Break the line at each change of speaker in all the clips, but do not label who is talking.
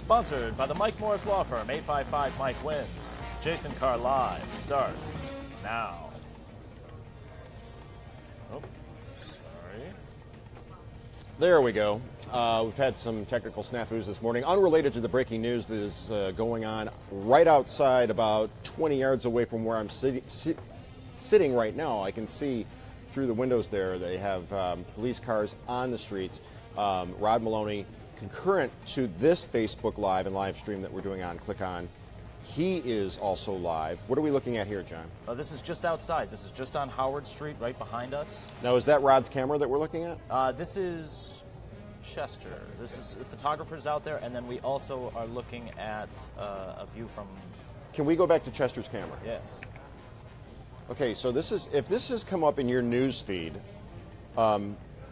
Sponsored by the Mike Morris Law Firm. 855 Mike Wins. Jason Carr Live starts now. Oh, sorry.
There we go. We've had some technical snafus this morning, unrelated to the breaking news that is going on right outside, about 20 yards away from where I'm sitting right now. I can see through the windows there they have police cars on the streets. Rod Maloney, concurrent to this Facebook Live and live stream that we're doing on Click On, he is also live. What are we looking at here, John?
This is just outside. This is just on Howard Street, right behind us.
Now, is that Rod's camera that we're looking at?
This is Chester. This is the photographers out there, and then we also are looking at a view from...
Can we go back to Chester's camera?
Yes.
Okay, so this is, if this has come up in your news feed,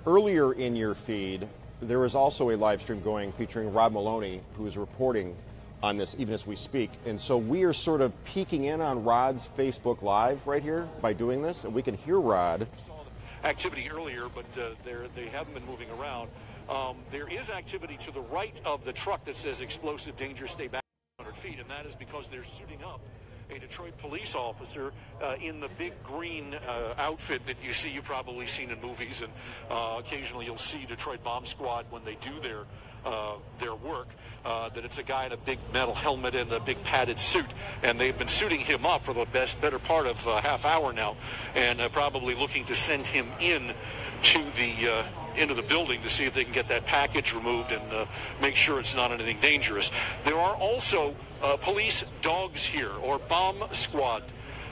earlier in your feed, there was also a live stream going featuring Rod Maloney, who is reporting on this even as we speak. And so we are sort of peeking in on Rod's Facebook Live right here by doing this, and we can hear Rod.
Activity earlier, but they haven't been moving around. There is activity to the right of the truck that says explosive danger, stay back 100 feet, and that is because they're suiting up a Detroit police officer in the big green outfit that you see, you've probably seen in movies, and occasionally you'll see Detroit Bomb Squad when they do their work, that it's a guy in a big metal helmet and a big padded suit, and they've been suiting him up for the better part of half hour now, and probably looking to send him into the building to see if they can get that package removed and make sure it's not anything dangerous. There are also police dogs here, or bomb squad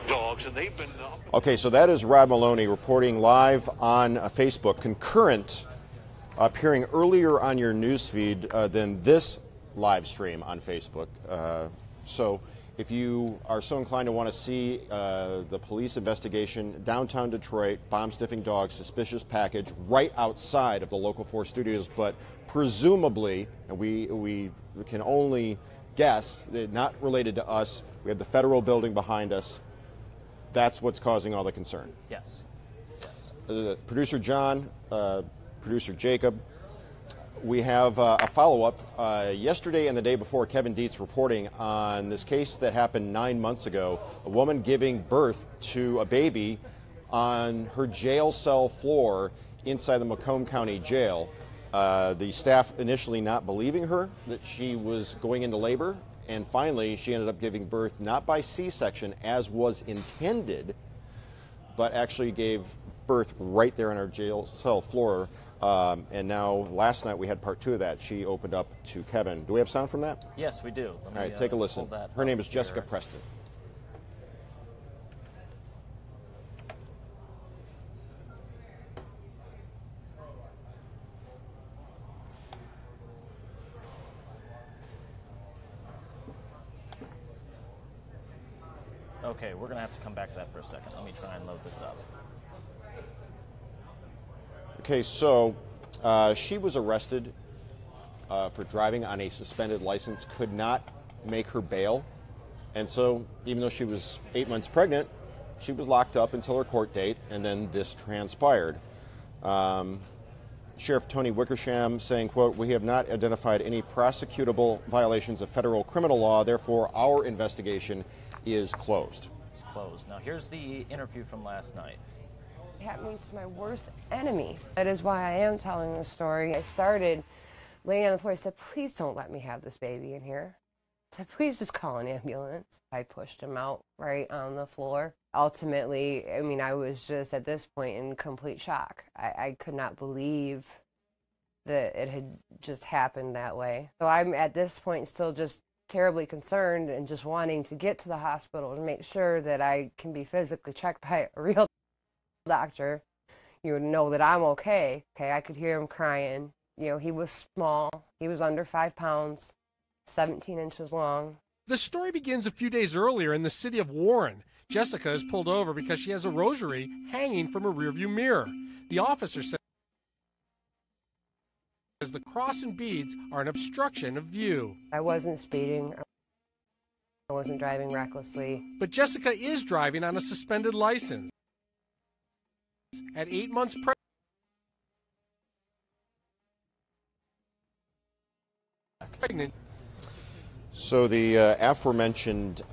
dogs, and they've been...
Okay, so that is Rod Maloney reporting live on Facebook, concurrent, appearing earlier on your news feed than this live stream on Facebook. So if you are so inclined to want to see the police investigation, downtown Detroit, bomb-sniffing dogs, suspicious package, right outside of the Local 4 studios, but presumably, and we can only guess, not related to us, we have the federal building behind us. That's what's causing all the concern.
Yes. Yes.
Producer John, producer Jacob, we have a follow-up. Yesterday and the day before, Kevin Dietz reporting on this case that happened 9 months ago, a woman giving birth to a baby on her jail cell floor inside the Macomb County Jail. The staff initially not believing her that she was going into labor, and finally she ended up giving birth not by C-section as was intended, but actually gave birth right there on her jail cell floor. And now, last night we had part 2 of that. She opened up to Kevin. Do we have sound from that?
Yes, we do.
All right, take a listen. Her name is Jessica Preston.
Okay, we're going to have to come back to that for a second. Let me try and load this up.
Okay, so she was arrested for driving on a suspended license, could not make her bail, and so even though she was 8 months pregnant, she was locked up until her court date, and then this transpired. Sheriff Tony Wickersham saying, quote, "We have not identified any prosecutable violations of federal criminal law, therefore our investigation is closed."
It's closed. Now here's the interview from last night.
Happening to my worst enemy. That is why I am telling the story. I started laying on the floor. I said, please don't let me have this baby in here. I said, please just call an ambulance. I pushed him out right on the floor. Ultimately, I mean, I was just at this point in complete shock. I could not believe that it had just happened that way. So I'm at this point still just terribly concerned and just wanting to get to the hospital to make sure that I can be physically checked by a real doctor, you would know that I'm okay. Okay, I could hear him crying. You know, he was small. He was under 5 pounds, 17 inches long.
The story begins a few days earlier in the city of Warren. Jessica is pulled over because she has a rosary hanging from her rearview mirror. The officer says the cross and beads are an obstruction of view.
I wasn't speeding. I wasn't driving recklessly.
But Jessica is driving on a suspended license. At 8 months pregnant.
So the aforementioned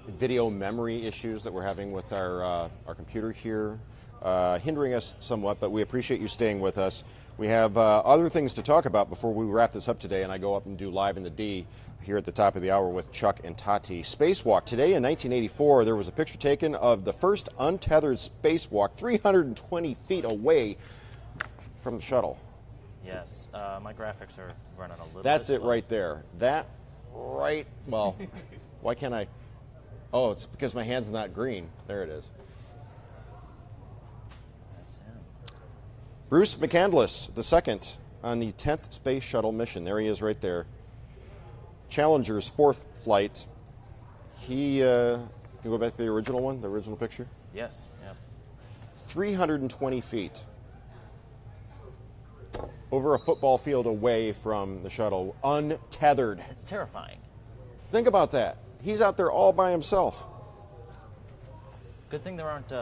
video memory issues that we're having with our computer here, hindering us somewhat, but we appreciate you staying with us. We have other things to talk about before we wrap this up today, and I go up and do Live in the D here at the top of the hour with Chuck and Tati. Spacewalk. Today in 1984, there was a picture taken of the first untethered spacewalk 320 feet away from the shuttle.
Yes, my graphics are running a little
That's
bit
it
slow.
right there. That right, well, why can't I? Oh, it's because my hand's not green. There it is.
That's him.
Bruce McCandless, the second on the 10th Space Shuttle mission. There he is right there. Challenger's fourth flight. He, can you go back to the original one, the original picture?
Yes, yeah.
320 feet. Over a football field away from the shuttle, untethered.
It's terrifying.
Think about that. He's out there all by himself.
Good thing there aren't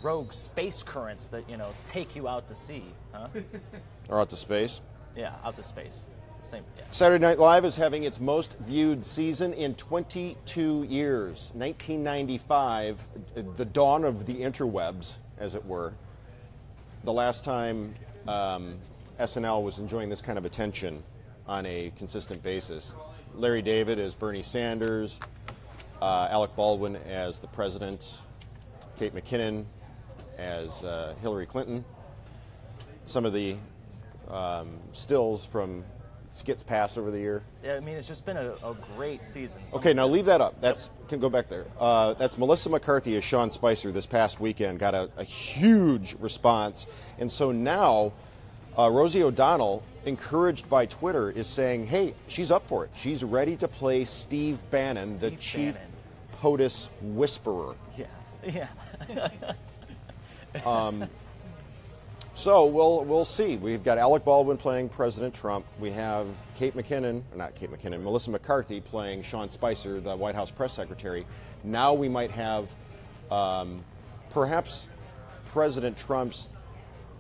rogue space currents that, take you out to sea, huh?
Or out to space.
Yeah, out to space. Same, yeah.
Saturday Night Live is having its most viewed season in 22 years. 1995, the dawn of the interwebs, as it were. The last time SNL was enjoying this kind of attention on a consistent basis. Larry David as Bernie Sanders, Alec Baldwin as the president, Kate McKinnon as Hillary Clinton. Some of the stills from skits passed over the year.
Yeah, I mean, it's just been a great season.
Okay, now leave that up. Can go back there. That's Melissa McCarthy as Sean Spicer this past weekend. Got a huge response. And so now Rosie O'Donnell, encouraged by Twitter, is saying, hey, she's up for it. She's ready to play Steve Bannon, the chief POTUS whisperer.
Yeah.
So we'll see. We've got Alec Baldwin playing President Trump. We have Melissa McCarthy playing Sean Spicer, the White House press secretary. Now we might have perhaps President Trump's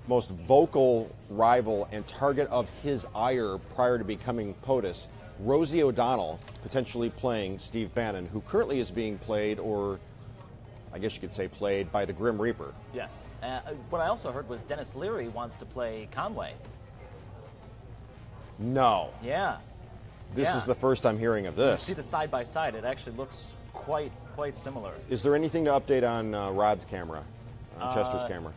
most vocal rival and target of his ire prior to becoming POTUS, Rosie O'Donnell, potentially playing Steve Bannon, who currently is being played, or I guess you could say played, by the Grim Reaper.
Yes. What I also heard was Dennis Leary wants to play Conway.
No.
Yeah.
This is the first I'm hearing of this.
You see the side-by-side. It actually looks quite similar.
Is there anything to update on Rod's camera, on Chester's camera?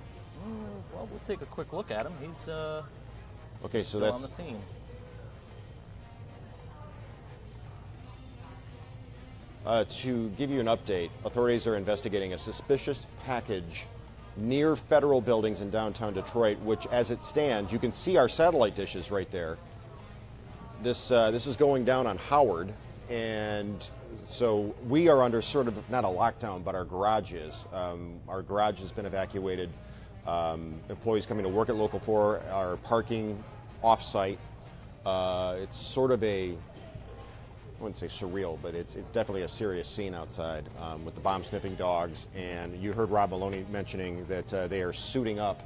Well, we'll take a quick look at him. He's
okay, so
still
that's
on the scene.
To give you an update, authorities are investigating a suspicious package near federal buildings in downtown Detroit, which, as it stands, you can see our satellite dishes right there. This is going down on Howard, and so we are under sort of, not a lockdown, but our garage is. Our garage has been evacuated. Employees coming to work at Local 4 are parking off-site. It's sort of I wouldn't say surreal, but it's definitely a serious scene outside with the bomb-sniffing dogs. And you heard Rob Maloney mentioning that they are suiting up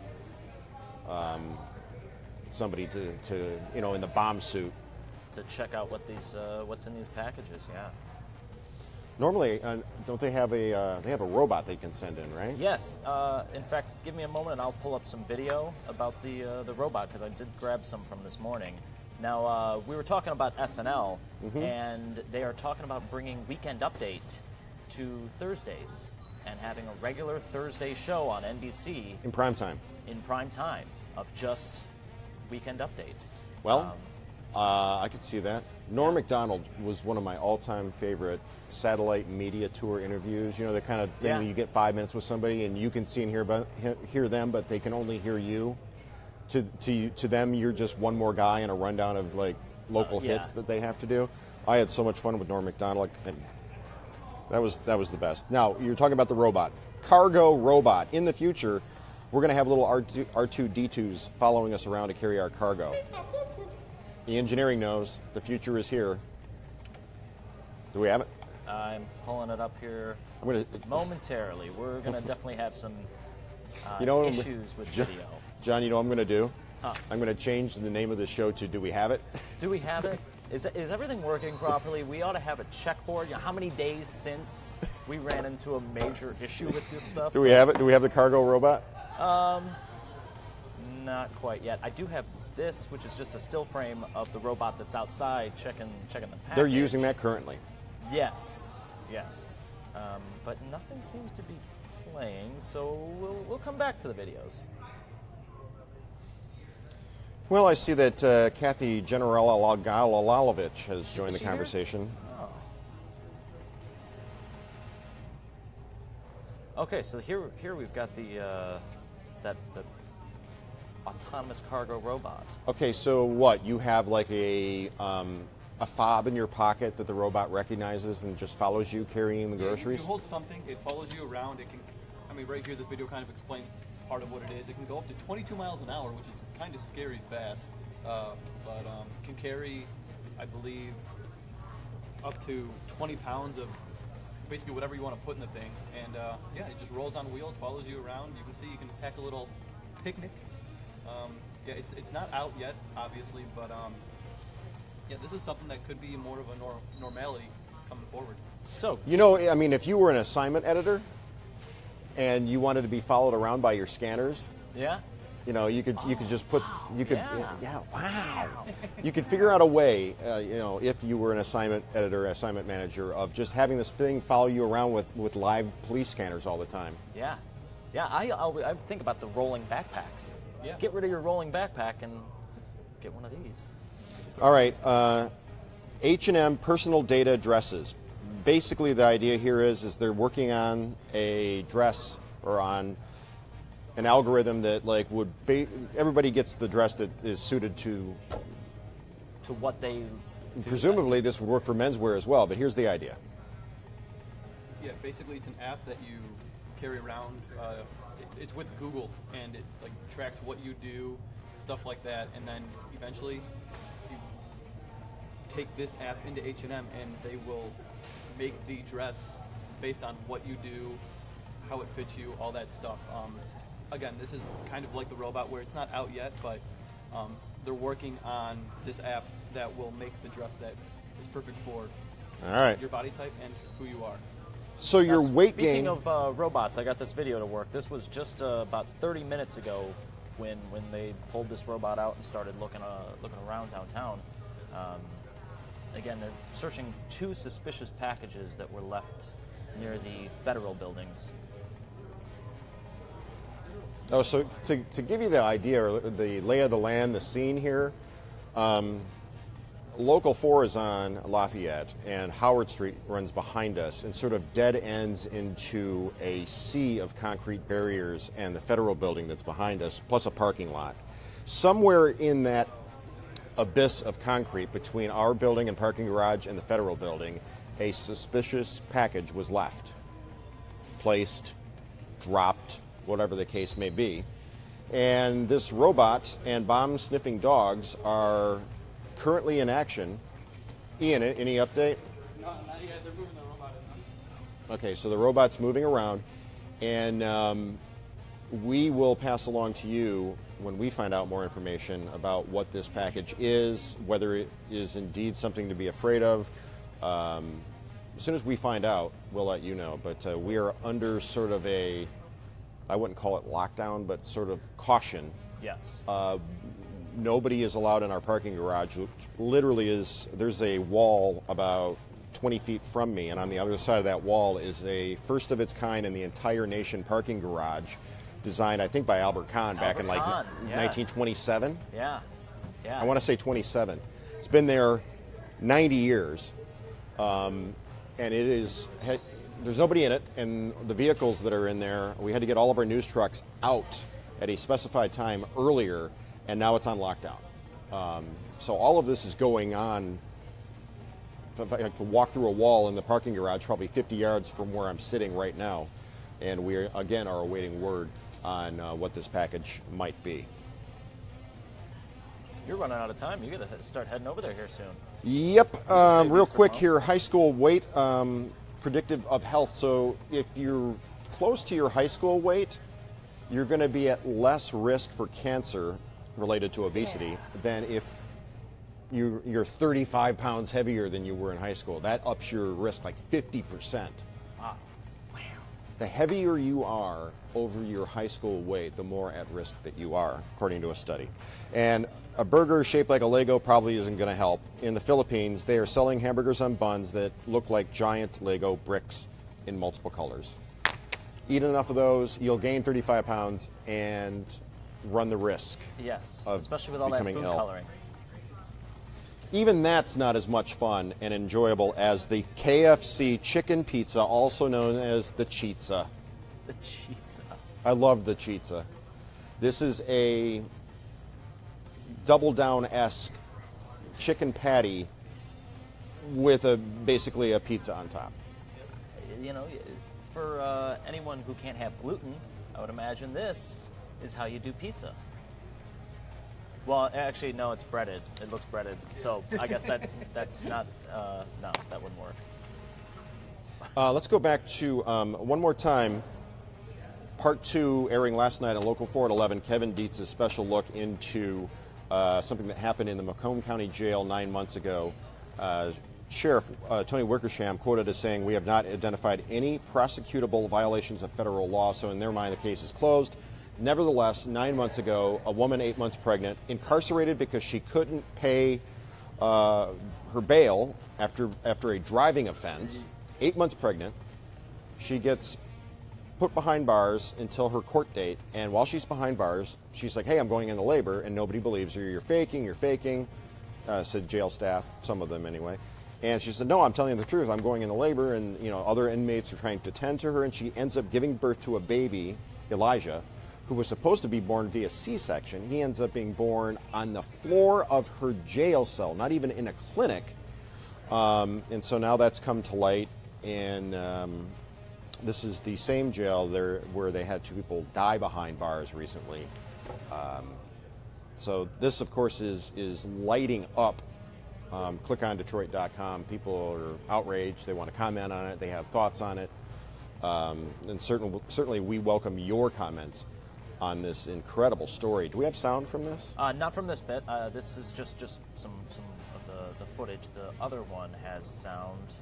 somebody to in the bomb suit
to check out what's in these packages. Yeah.
Normally, don't they have a robot they can send in, right?
Yes. In fact, give me a moment and I'll pull up some video about the robot, because I did grab some from this morning. Now, we were talking about SNL, and they are talking about bringing Weekend Update to Thursdays and having a regular Thursday show on NBC.
In prime time.
In prime time of just Weekend Update.
Well, I could see that. Norm Macdonald was one of my all-time favorite satellite media tour interviews. You know, the kind of thing where you get 5 minutes with somebody and you can see and hear them, but they can only hear you. To them, you're just one more guy in a rundown of like local hits that they have to do. I had so much fun with Norm Macdonald. That was the best. Now, you're talking about the robot. Cargo robot. In the future, we're going to have little R2-D2s following us around to carry our cargo. The engineering knows the future is here. Do we have it?
I'm pulling it up here momentarily. We're going to definitely have some issues with video.
John, you know what I'm going to do?
Huh.
I'm going to change the name of the show to Do We Have It?
Do we have it? Is everything working properly? We ought to have a checkboard. You know, how many days since we ran into a major issue with this stuff?
Do we have it? Do we have the cargo robot?
Not quite yet. I do have this, which is just a still frame of the robot that's outside checking the package.
They're using that currently.
Yes, yes. But nothing seems to be playing, so we'll come back to the videos.
Well, I see that Kathy Generalalovich has joined the
she here?
conversation.
Oh. Okay, so here we've got the autonomous cargo robot.
Okay, so what? You have like a fob in your pocket that the robot recognizes and just follows you carrying the groceries?
You hold something, it follows you around. It can, I mean, right here, this video kind of explains part of what it is. It can go up to 22 miles an hour, which is kind of scary fast, but can carry, I believe, up to 20 pounds of basically whatever you want to put in the thing. And yeah, it just rolls on wheels, follows you around. You can see you can pack a little picnic. Yeah, it's not out yet, obviously, but yeah, this is something that could be more of a normality coming forward.
So,
You know, I mean, if you were an assignment editor and you wanted to be followed around by your scanners,
yeah.
you know, you could just put,
Yeah.
wow. You could figure out a way, you know, if you were an assignment editor, assignment manager, of just having this thing follow you around with live police scanners all the time.
Yeah, yeah. I think about the rolling backpacks.
Yeah.
Get rid of your rolling backpack and get one of these.
All right, H&M personal data addresses. Basically, the idea here is they're working on a dress or on an algorithm that like everybody gets the dress that is suited to.
To what they.
Presumably, this would work for menswear as well. But here's the idea.
Yeah, basically it's an app that you carry around. It's with Google, and it like tracks what you do, stuff like that, and then eventually you take this app into H&M, and they will make the dress based on what you do, how it fits you, all that stuff. Again, this is kind of like the robot where it's not out yet, but they're working on this app that will make the dress that is perfect for
All right.
your body type and who you are.
So your
Now,
weight
speaking
gain.
of robots, I got this video to work. This was just about 30 minutes ago when they pulled this robot out and started looking around downtown. Again, they're searching 2 suspicious packages that were left near the federal buildings.
Oh, so to give you the idea, or the lay of the land, the scene here, Local 4 is on Lafayette, and Howard Street runs behind us and sort of dead ends into a sea of concrete barriers and the federal building that's behind us, plus a parking lot. Somewhere in that abyss of concrete between our building and parking garage and the federal building, a suspicious package was left, placed, dropped, whatever the case may be. And this robot and bomb-sniffing dogs are currently in action. Ian, any update?
No, not yet. They're moving the robot.
Okay, so the robot's moving around, and we will pass along to you when we find out more information about what this package is, whether it is indeed something to be afraid of. As soon as we find out, we'll let you know. But we are under sort of a, I wouldn't call it lockdown, but sort of caution.
Yes.
Nobody is allowed in our parking garage, which literally is, there's a wall about 20 feet from me, and on the other side of that wall is a first of its kind in the entire nation parking garage, designed, I think, by Albert Kahn back in like
Kahn, yes.
1927.
Yeah. Yeah.
I want to say 27. It's been there 90 years, and it is, there's nobody in it, and the vehicles that are in there, we had to get all of our news trucks out at a specified time earlier, and now it's on lockdown. So all of this is going on. If I could walk through a wall in the parking garage, probably 50 yards from where I'm sitting right now, and we again are awaiting word on what this package might be.
You're running out of time. You got to start heading over there here soon.
Yep.
save
Real
this for
quick
tomorrow.
here, high school weight predictive of health. So if you're close to your high school weight, you're going to be at less risk for cancer related to obesity than if you're 35 pounds heavier than you were in high school. That ups your risk like 50%.
Wow.
The heavier you are over your high school weight, the more at risk that you are, according to a study. And a burger shaped like a Lego probably isn't going to help. In the Philippines, they are selling hamburgers on buns that look like giant Lego bricks in multiple colors. Eat enough of those, you'll gain 35 pounds and run the risk.
Yes,
of
especially with all that
becoming
food
ill.
coloring.
Even that's not as much fun and enjoyable as the KFC chicken pizza, also known as the Chizza.
The cheese.
I love the Chizza. This is a double down-esque chicken patty with basically a pizza on top.
You know, for anyone who can't have gluten, I would imagine this is how you do pizza. Well, actually, no, it's breaded. It looks breaded. So I guess that's not, no, that wouldn't work.
Let's go back to, one more time, part 2 airing last night on Local 4 at 11, Kevin Dietz's special look into something that happened in the Macomb County Jail 9 months ago. Sheriff Tony Wickersham quoted as saying, "We have not identified any prosecutable violations of federal law, so in their mind the case is closed." Nevertheless, 9 months ago, a woman 8 months pregnant, incarcerated because she couldn't pay her bail after a driving offense, 8 months pregnant, she gets put behind bars until her court date, and while she's behind bars, she's like, "Hey, I'm going into labor," and nobody believes her. You're faking, said jail staff, some of them anyway. And she said, "No, I'm telling you the truth. I'm going into labor," and other inmates are trying to tend to her, and she ends up giving birth to a baby, Elijah, who was supposed to be born via C-section. He ends up being born on the floor of her jail cell, not even in a clinic. And so now that's come to light, and this is the same jail where they had 2 people die behind bars recently. So this, of course, is lighting up. ClickOnDetroit.com. People are outraged. They want to comment on it. They have thoughts on it. And certainly we welcome your comments on this incredible story. Do we have sound from this?
Not from this bit. This is just some of the footage. The other one has sound,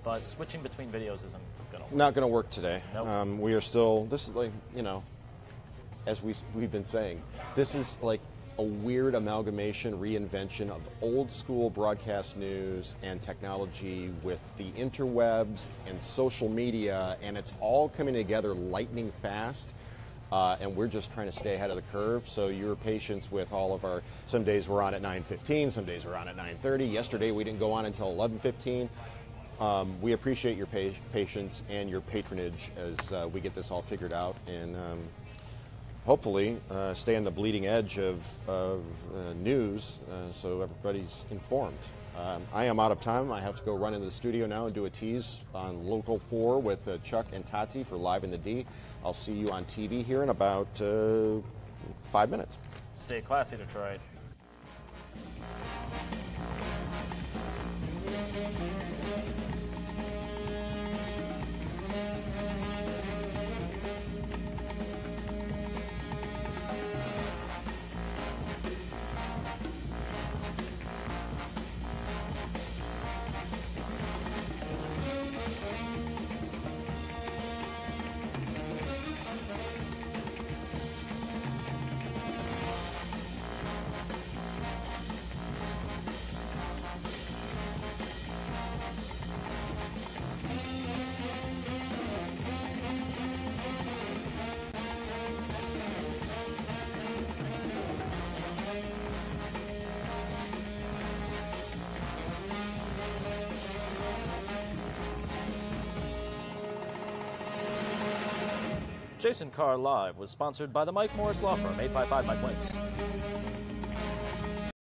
but switching between videos isn't going to work.
Not going to work today.
Nope.
We are still, this is like, as we've been saying, this is like a weird amalgamation, reinvention of old school broadcast news and technology with the interwebs and social media, and it's all coming together lightning fast. And we're just trying to stay ahead of the curve. So your patience with all of our, some days we're on at 9:15, some days we're on at 9:30. Yesterday we didn't go on until 11:15. We appreciate your patience and your patronage as we get this all figured out, and hopefully stay on the bleeding edge of news so everybody's informed. I am out of time. I have to go run into the studio now and do a tease on Local 4 with Chuck and Tati for Live in the D. I'll see you on TV here in about 5 minutes.
Stay classy, Detroit. Jason Carr Live was sponsored by the Mike Morris Law Firm, 855 Mike Wins.